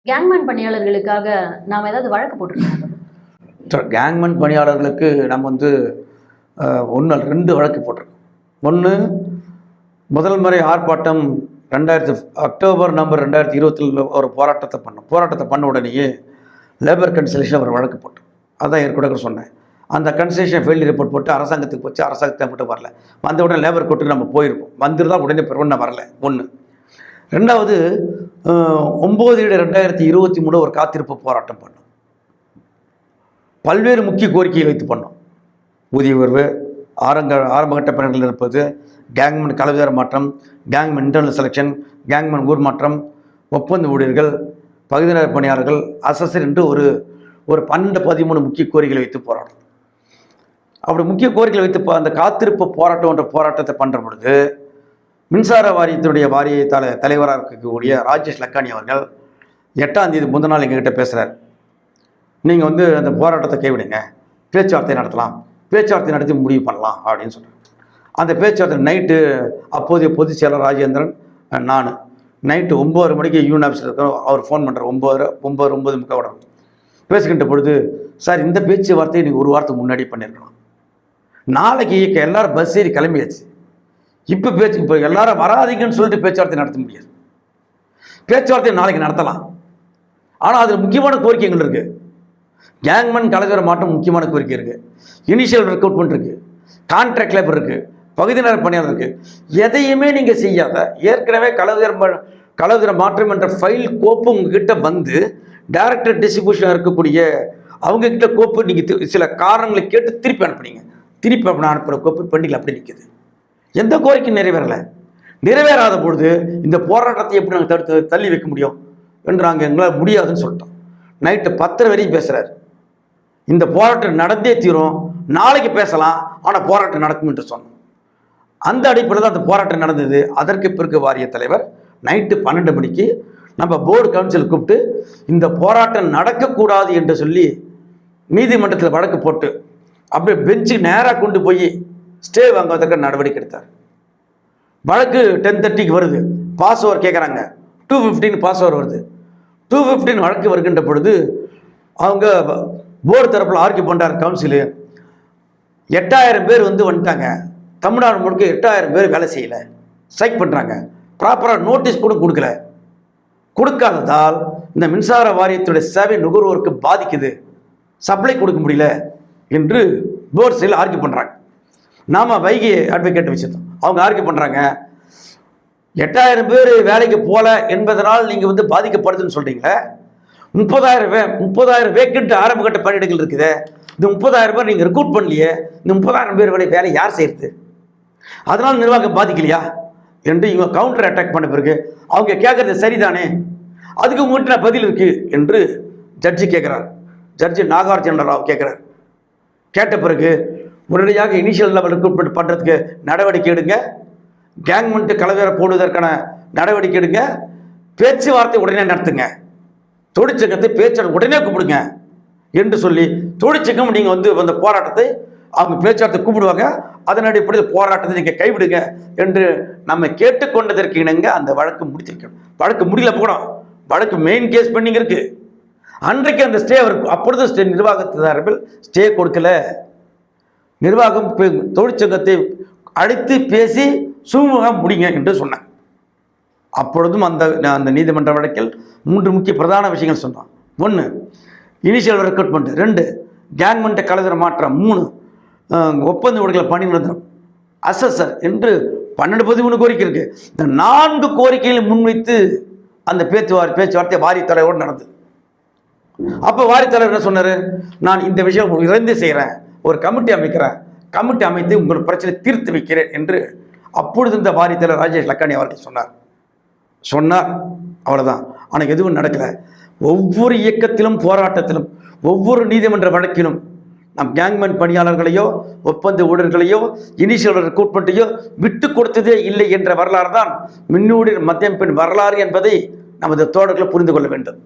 Gangman பணியாளர்களுக்காக நாம் ஏதாவது வழக்கு போட்டிருக்கோம்? கேங்மேன் பணியாளர்களுக்கு நம்ம வந்து ரெண்டு வழக்கு போட்டிருக்கோம். ஒன்று, முதல் முறை ஆர்ப்பாட்டம் அக்டோபர் நவம்பர் 2020 ஒரு போராட்டத்தை பண்ண உடனேயே லேபர் கன்சல்டேஷன் ஒரு வழக்கு போட்டோம். அதான் ஏற்கனவே சொன்னேன். அந்த கன்சல்டேஷன் ஃபெயிலியர் ரிப்போர்ட் போட்டு அரசாங்கத்துக்கு போச்சு. அரசாங்கத்தை மட்டும் வரல. வந்த உடனே லேபர் கோர்ட்டுக்கு நம்ம போயிருப்போம். வந்துருந்தால் உடனே பெருவண்ண வரல. ஒன்று. ரெண்டாவது, 9/7/2023 ஒரு காத்திருப்பு போராட்டம் பண்ணோம். பல்வேறு முக்கிய கோரிக்கையை வைத்து பண்ணோம். ஊதிய உயர்வு, ஆரம்பகட்ட பணிகள் இருப்பது, கேங்மேன் கலவையார மாற்றம், கேங்மேன் இன்டர்னல் செலெக்ஷன், கேங்மேன் ஊர் மாற்றம், ஒப்பந்த ஊழியர்கள், பகுதி நேர பணியாளர்கள், அசஸர் என்று ஒரு 12-13 முக்கிய கோரிக்கைகளை வைத்து போராட்டம். அப்படி முக்கிய கோரிக்கைகளை வைத்து அந்த காத்திருப்பு போராட்டம் என்ற போராட்டத்தை பண்ணுற பொழுது மின்சார வாரியத்தினுடைய தலைவராக இருக்கக்கூடிய ராஜேஷ் லக்கானி அவர்கள் 8ஆம் தேதி முந்தின நாள் எங்ககிட்ட பேசுகிறார். நீங்கள் வந்து அந்த போராட்டத்தை கைவிடுங்க, பேச்சுவார்த்தை நடத்தலாம், பேச்சுவார்த்தை நடத்தி முடிவு பண்ணலாம் அப்படின்னு சொல்கிறேன். அந்த பேச்சுவார்த்தை நைட்டு அப்போதைய பொதுச் செயலர் ராஜேந்திரன், நான் நைட்டு 9 மணிக்கு யூனியன் ஆஃபீஸில் இருக்கோம். அவர் ஃபோன் பண்ணுறார். 9:30 உடனே பேசிக்கிட்ட பொழுது, சார் இந்த பேச்சுவார்த்தையை நீங்கள் ஒரு வாரத்துக்கு முன்னாடி பண்ணியிருக்கணும். நாளைக்கு எல்லாரும் பஸ் ஏறி கிளம்பியாச்சு. இப்போ எல்லாரும் வராதிங்கன்னு சொல்லிட்டு பேச்சுவார்த்தை நடத்த முடியாது. பேச்சுவார்த்தை நாளைக்கு நடத்தலாம். ஆனால் அதில் முக்கியமான கோரிக்கைகள் இருக்குது. கேங்மேன் கலவையார மாற்றம் முக்கியமான கோரிக்கை இருக்குது. இனிஷியல் ரெக்ரூட்மெண்ட் இருக்குது. கான்ட்ராக்ட் லேபர் இருக்குது. பகுதி நேர பணியாளர் இருக்குது. எதையுமே நீங்கள் செய்யாத, ஏற்கனவே கலவையார மாற்றம் என்ற ஃபைல் கோப்பு உங்ககிட்ட வந்து டைரக்டர் டிஸ்ட்ரிபியூஷன் இருக்கக்கூடிய அவங்கக்கிட்ட கோப்பு நீங்கள் சில காரணங்களை கேட்டு திருப்பி அனுப்புனீங்க. திருப்பி அனுப்புகிற கோப்பு பெண்டில் அப்படி நிற்குது. எந்த கோரிக்கையும் நிறைவேறாத பொழுது இந்த போராட்டத்தை எப்படி நாங்கள் தள்ளி வைக்க முடியும் என்று நாங்கள் எங்களால் முடியாதுன்னு சொல்லிட்டோம். நைட்டு 10 வரையும் பேசுகிறார். இந்த போராட்டம் நடந்தே தீரும், நாளைக்கு பேசலாம், ஆனால் போராட்டம் நடக்கும் என்று சொன்னோம். அந்த அடிப்படையில் தான் அந்த போராட்டம் நடந்தது. அதற்கு பிறகு வாரிய தலைவர் நைட்டு 12 மணிக்கு நம்ம போர்டு கவுன்சில் கூப்பிட்டு இந்த போராட்டம் நடக்கக்கூடாது என்று சொல்லி நீதிமன்றத்தில் வழக்கு போட்டு அப்படியே பெஞ்சு நேராக கொண்டு போய் ஸ்டே வாங்குவதற்கு நடவடிக்கை எடுத்தார். வழக்கு 10:30 வருது. பாஸ் ஓவர் கேட்குறாங்க. 2:15 பாஸ் ஓவர் வருது. 2:15 வழக்கு வருகின்ற பொழுது அவங்க போர்டு தரப்பில் ஆர்கியூ பண்ணுறார் கவுன்சிலு. 8000 பேர் வந்துட்டாங்க. தமிழ்நாடு முழுக்க 8000 பேர் வேலை செய்யலை, ஸ்ட்ரைக் பண்ணுறாங்க. ப்ராப்பராக நோட்டீஸ் கூட கொடுக்காததால் இந்த மின்சார வாரியத்துடைய சேவை நுகர்வோருக்கு பாதிக்குது, சப்ளை கொடுக்க முடியல என்று போர்டு சைடில் ஆர்கியூ பண்ணுறாங்க. நாம் வைகை அட்வொகேட் வச்சுருந்தோம். அவங்க ஆர்கியூ பண்ணுறாங்க, 8000 பேர் வேலைக்கு போகல என்பதனால் நீங்கள் வந்து பாதிக்கப்படுதுன்னு சொல்கிறீங்களே, 30,000 வேக்கெண்ட் ஆரம்பகட்ட பணியிடங்கள் இருக்குது. இந்த 30,000 பேர் நீங்கள் ரெக்ரூட் பண்ணலையே, இந்த 30,000 பேர் வேலை யார் செய்கிறது? அதனால் நிர்வாகம் பாதிக்கலையா என்று இவங்க கவுண்டர் அட்டாக் பண்ண பிறகு அவங்க கேட்குறது சரிதானே, அதுக்கு உங்கள்கிட்ட பதில் இருக்குது என்று ஜட்ஜி கேட்குறார். ஜட்ஜி நாகார்ஜுன ராவ் கேட்குறார். கேட்ட பிறகு உடனடியாக இனிஷியல் லெவல் ரெக்ரூட்மெண்ட் பண்ணுறதுக்கு நடவடிக்கை எடுங்க, கேங்மெண்ட்டு கலவையார போடுவதற்கான நடவடிக்கை எடுங்க, பேச்சுவார்த்தை உடனே நடத்துங்க, தொழிற்சங்கத்தை பேச்சு உடனே கூப்பிடுங்க என்று சொல்லி தொழிற்சங்கம் நீங்கள் வந்து அந்த போராட்டத்தை அவங்க பேச்சுவார்த்தை கூப்பிடுவாங்க, அதன் அடிப்படையில் போராட்டத்தை நீங்கள் கைவிடுங்க என்று நம்ம கேட்டுக்கொண்டதற்கு இணங்க அந்த வழக்கு முடிச்சிருக்கணும். வழக்கு முடியல போனோம். வழக்கு மெயின் கேஸ் பெண்டிங் இருக்கு. அன்றைக்கு அந்த ஸ்டே இருக்கும். அப்பொழுது ஸ்டே நிர்வாகத்தினர்கள் ஸ்டே கொடுக்கல. நிர்வாகம் தொழிற்சங்கத்தை அழைத்து பேசி சுமூகமாக முடிங்க என்று சொன்னாங்க. அப்பொழுதும் அந்த நீதிமன்ற வழக்கில் 3 முக்கிய பிரதான விஷயங்கள் சொன்னோம். 1, இனிஷியல் ரெக்ரூட்மெண்ட். 2, கேங்மெண்ட் கலவையார மாற்றம். 3, ஒப்பந்த ஊழியர்கள் பணி நிரந்தரம், அசஸர் என்று 12-13 கோரிக்கை இருக்கு. இந்த 4 கோரிக்கைகளை முன்வைத்து அந்த பேச்சுவார்த்தை வாரிய தலைவரோடு நடந்தது. அப்போ வாரிய தலைவர் என்ன சொன்னார், நான் இந்த விஷயம் இறந்து செய்கிறேன், ஒரு கமிட்டி அமைக்கிறேன், கமிட்டி அமைத்து உங்கள் பிரச்சனை தீர்த்து வைக்கிறேன் என்று அப்பொழுது இந்த வாரிய தலைவர் ராஜேஷ் லக்கானி அவர்கள் சொன்னார். அவ்வளோதான். ஆனால் எதுவும் நடக்கலை. ஒவ்வொரு இயக்கத்திலும் போராட்டத்திலும் ஒவ்வொரு நீதிமன்ற வழக்கிலும் நம் கேங்மேன் பணியாளர்களையோ ஒப்பந்த ஊழியர்களையோ இனிஷியல் ரெக்ரூட்மெண்ட்டையோ விட்டு கொடுத்ததே இல்லை என்ற வரலாறு தான் மின்னூடி மத்தியம் பெண் வரலாறு என்பதை நமது தோழர்கள் புரிந்து கொள்ள வேண்டும்.